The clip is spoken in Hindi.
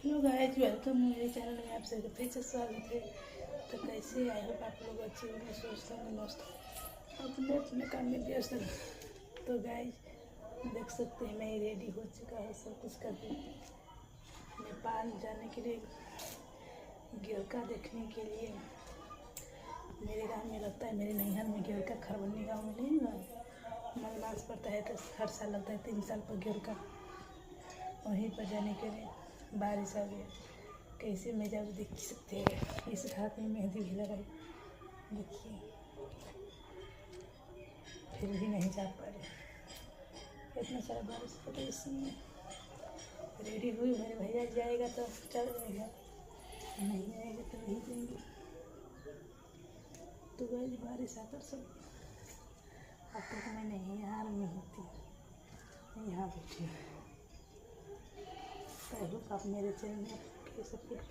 हेलो गाइस, वेलकम मेरे चैनल में आप सभी का फिर से स्वागत है। तो कैसे आई होप आप लोग अच्छे होंगे, स्वस्थ होंगे, मस्त अपने अपने काम में व्यस्त हैं। तो गाइस देख सकते हैं मैं रेडी हो चुका है सब कुछ करके नेपाल जाने के लिए, गिरका देखने के लिए। मेरे गांव में लगता है, मेरे नैहर में गिरका खरबनी गांव में नहीं ना मलमास पड़ता है, तो हर साल लगता है 3 साल पर गिरका। वहीं पर जाने के लिए बारिश आ गया, कैसे मैं जाऊँ देख सकते हैं। इस हाथ में मेहंदी भी लगाई, देखिए फिर भी नहीं जा पा रहे, इतना सारा बारिश पड़ा। इस समय रेडी हुई, मेरे भैया जाएगा तो चल जाएगा, नहीं आएगा तो नहीं जाएंगे। तो वही बारिश आकर सब अब तक मैं नैहर में होती, यहाँ बैठी। आई होप आप मेरे चैनल में सपोर्ट